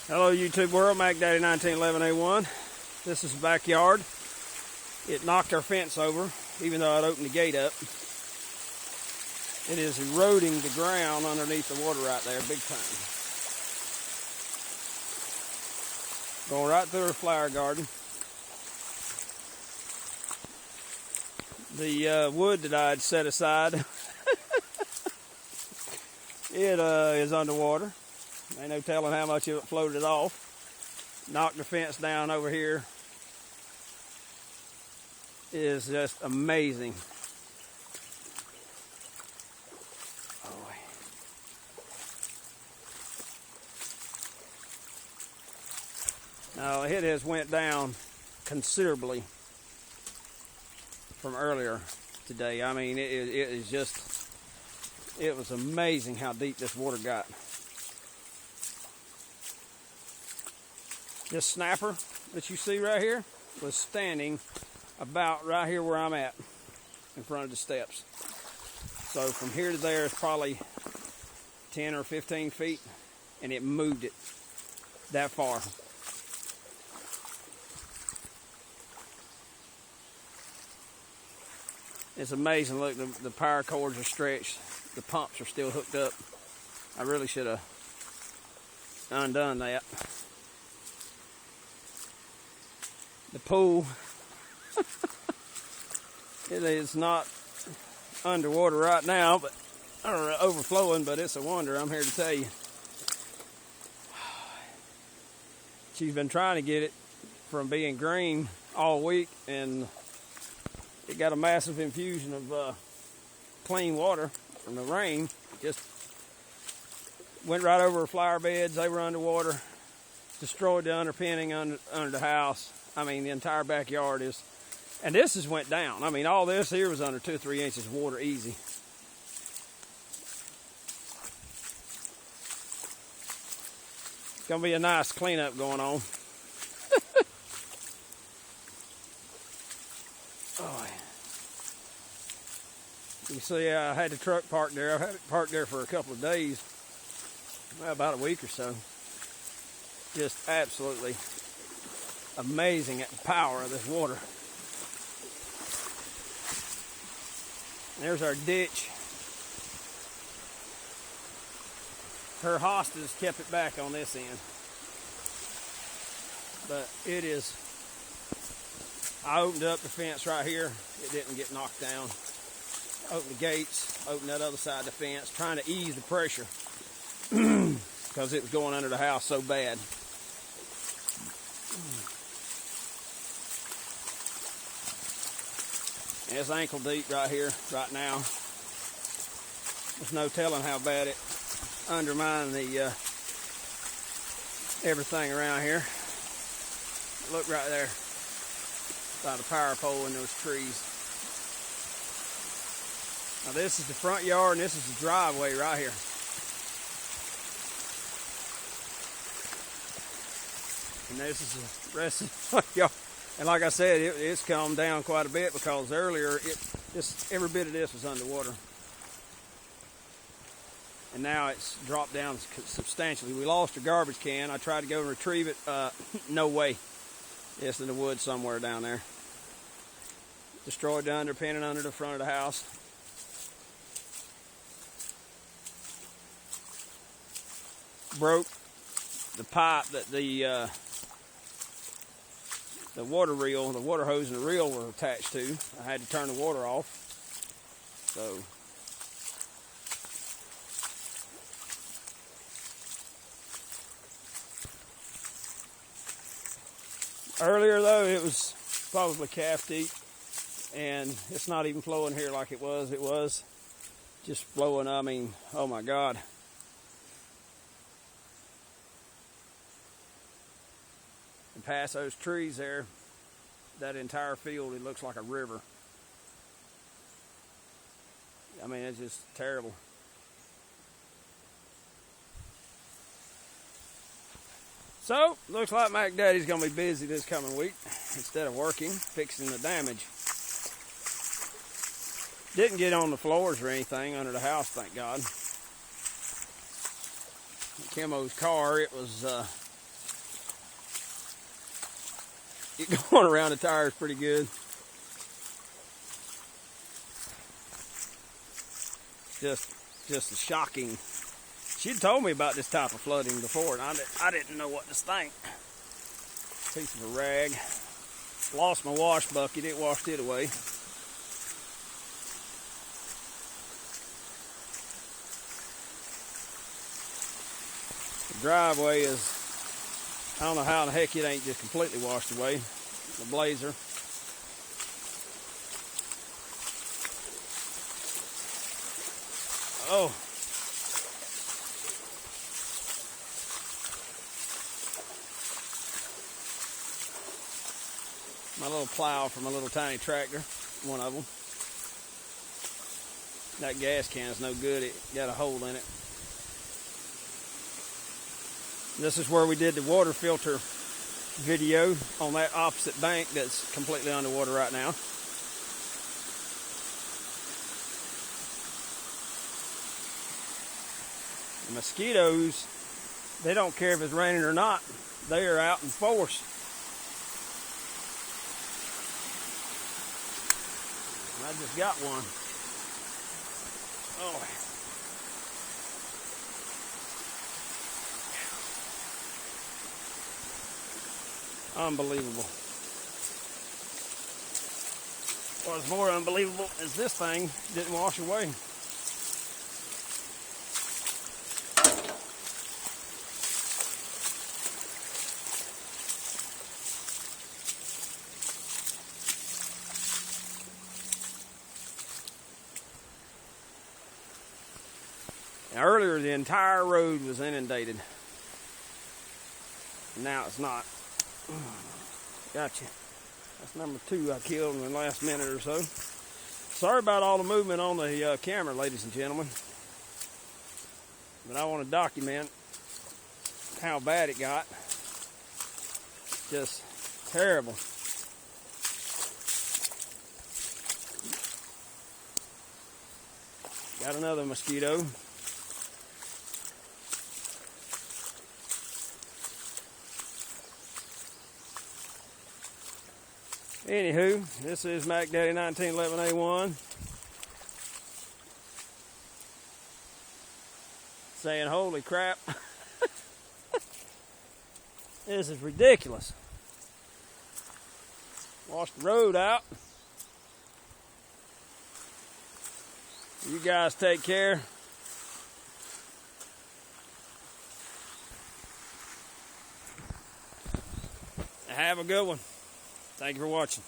Hello YouTube world, Mac Daddy 1911A1. This is the backyard. It knocked our fence over, even though I'd opened the gate up. It is eroding the ground underneath the water right there, big time. Going right through our flower garden. The wood that I had set aside, it is underwater. Ain't no telling how much of it floated off. Knocked the fence down over here. It is just amazing. Oh. Now it has went down considerably from earlier today. I mean, it is just, it was amazing how deep this water got. This snapper that you see right here was standing about right here where I'm at, in front of the steps. So from here to there is probably 10 or 15 feet, and it moved it that far. It's amazing. Look, the power cords are stretched. The pumps are still hooked up. I really should have undone that. The pool, it is not underwater right now, but or overflowing, but it's a wonder, I'm here to tell you. She's been trying to get it from being green all week, and it got a massive infusion of clean water from the rain. It just went right over her flower beds. They were underwater, destroyed the underpinning under the house. I mean, the entire backyard is, and this has went down. I mean, all this here was under 2 or 3 inches of water easy. It's gonna be a nice cleanup going on. Oh, you see, I had the truck parked there. I've had it parked there for a couple of days, well, about a week or so. Just absolutely amazing at the power of this water. There's our ditch. Her hostas kept it back on this end. But it is, I opened up the fence right here. It didn't get knocked down. Opened the gates, opened that other side of the fence, trying to ease the pressure because it was going under the house so bad. It's ankle deep right here, right now. There's no telling how bad it undermined the everything around here. Look right there, by the power pole and those trees. Now this is the front yard, and this is the driveway right here. And this is the rest of the front yard. And like I said, it's calmed down quite a bit because earlier, every bit of this was underwater. And now it's dropped down substantially. We lost a garbage can. I tried to go and retrieve it. No way. It's in the woods somewhere down there. Destroyed the underpinning under the front of the house. Broke the pipe that the water reel, the water hose and the reel were attached to. I had to turn the water off. So earlier though, it was probably calf deep, and it's not even flowing here like it was. It was just flowing. I mean, oh my God. And past those trees there, that entire field, it looks like a river. I mean, it's just terrible. So, looks like Mac Daddy's gonna be busy this coming week instead of working, fixing the damage. Didn't get on the floors or anything under the house, thank God. Chemo's car, it was it going around the tires pretty good. Just a shocking. She'd told me about this type of flooding before, and I didn't know what to think. Piece of a rag. Lost my wash bucket. It washed it away. The driveway is, I don't know how in the heck it ain't just completely washed away. The blazer. Oh. My little plow from a little tiny tractor, one of them. That gas can is no good. It got a hole in it. This is where we did the water filter video on that opposite bank that's completely underwater right now. The mosquitoes, they don't care if it's raining or not. They are out in force. I just got one. Oh. Unbelievable. What's more unbelievable is this thing didn't wash away. Now, earlier the entire road was inundated. Now it's not. Gotcha. That's number 2 I killed in the last minute or so. Sorry about all the movement on the camera, ladies and gentlemen. But I want to document how bad it got. Just terrible. Got another mosquito. Anywho, this is Mac Daddy 1911A1 saying, holy crap, this is ridiculous. Washed the road out. You guys take care. Have a good one. Thank you for watching.